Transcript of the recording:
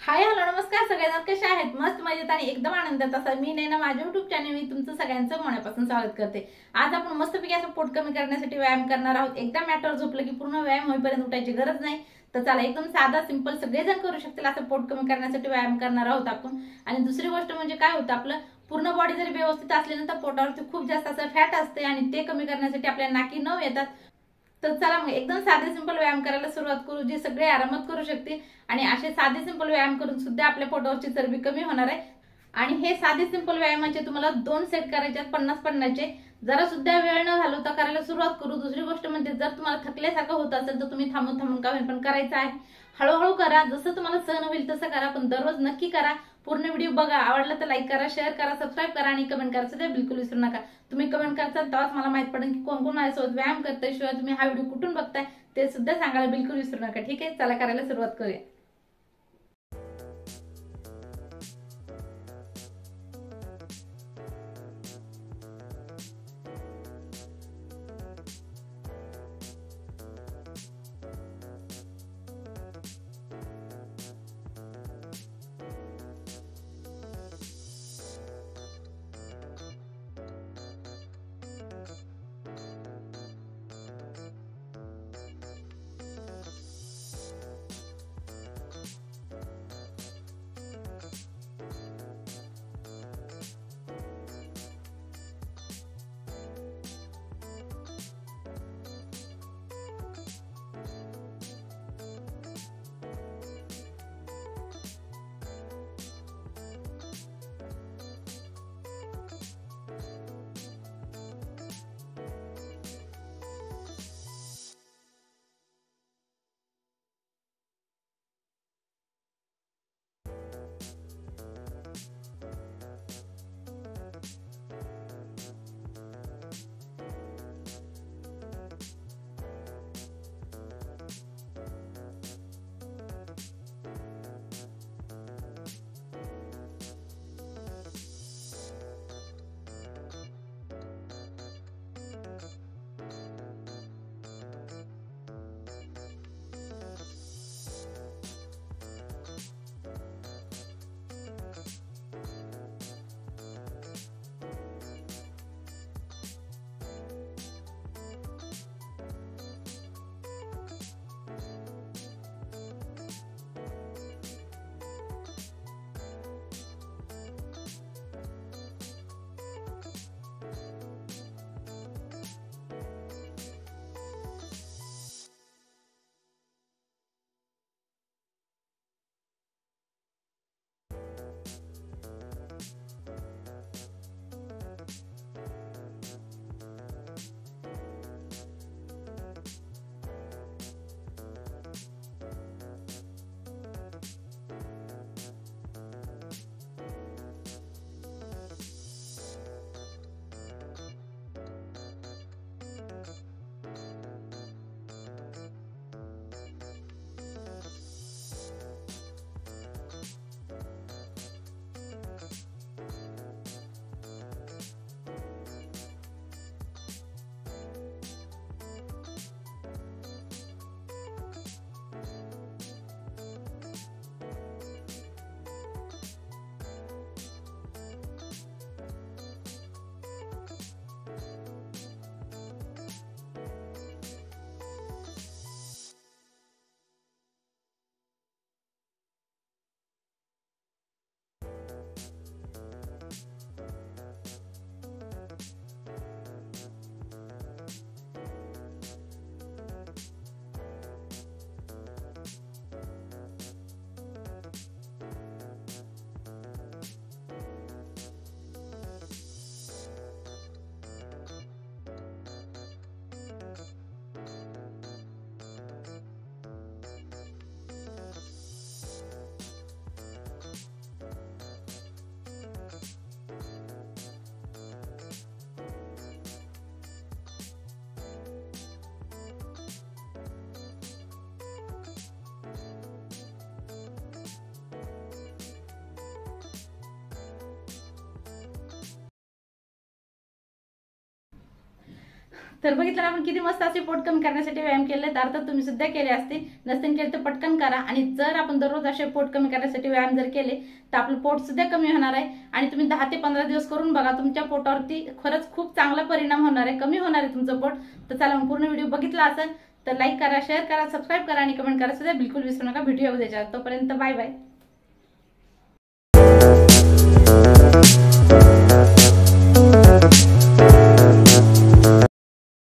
Hi hello नमस्कार सगळ्यांना, कशा आहेत? मस्त मजेत आणि एकदम आनंदात असा मी नैना माझ्या युट्यूब चॅनल मी तुमचं सगळ्यांचं मनापासून स्वागत करते। आज आपण मस्तपैकी असं पोट कमी करण्यासाठी व्यायाम करणार आहोत। एकदा मॅटर झोपलं की पूर्ण व्यायाम होईपर्यंत उठायची गरज नाही। तर चला एकदम साधा सिंपल सगळेजण करू शकतील असं पोट कमी करण्यासाठी व्यायाम करणार आहोत आपण। आणि दुसरी गोष्ट म्हणजे काय होतं, आपलं पूर्ण बॉडी जरी व्यवस्थित असली ना तर पोटावरती खूप जास्त असं फॅट असते आणि ते कमी करण्यासाठी आपल्याला नाकी नऊ येतात। तर चला मग एकदम साधे सिंपल व्यायाम करायला सुरुवात करू, जे सगळे आरामात करू शकतील। आणि असे साधे सिंपल व्यायाम करून सुद्धा आपल्या पोटावरची चरबी कमी होणार आहे। आणि हे साधे सिंपल व्यायामाचे तुम्हाला 2 सेट करायचे 50-50 चे। जरा सुद्धा वेळ न घालवता करायला सुरुवात करू। दुसरी गोष्ट म्हणजे जर तुम्हाला थकल्यासारखं होत असेल तर तुम्ही थांबून थांबून का होईल पण करायचं आहे। हळूहळू करा, जसं तुम्हाला सहन होईल तसं करा, पण दररोज नक्की करा। पूर्ण व्हिडिओ बघा, आवडला तर लाईक करा, शेअर करा, सबस्क्राईब करा आणि कमेंट करायचं ते बिलकुल विसरू नका। तुम्ही कमेंट करता तेव्हाच मला माहित पडेल की कोण कोण माझ्यासोबत व्यायाम करताय, शिवाय तुम्ही हा व्हिडिओ कुठून बघताय ते सुद्धा सांगायला बिलकुल विसरू नका। ठीक आहे, चला करायला सुरुवात करूया। तर बघितलं आपण किती मस्त असे पोट कमी करण्यासाठी व्यायाम केले, अर्थात तुम्ही सुद्धा केले असतील, नसतील केले तर पटकन करा। आणि जर आपण दररोज असे पोट कमी करण्यासाठी व्यायाम जर केले तर आपलं पोट सुद्धा कमी होणार आहे। आणि तुम्ही 10 ते 15 दिवस करून बघा, तुमच्या पोटावरती खरंच खूप चांगला परिणाम होणार आहे, कमी होणार आहे तुमचं पोट। तर चला मग पूर्ण व्हिडिओ बघितला असेल तर लाईक करा, शेअर करा, सबस्क्राईब करा आणि कमेंट करा सुद्धा बिलकुल विसरू नका। भेटूया उद्याच्या, तोपर्यंत बाय बाय।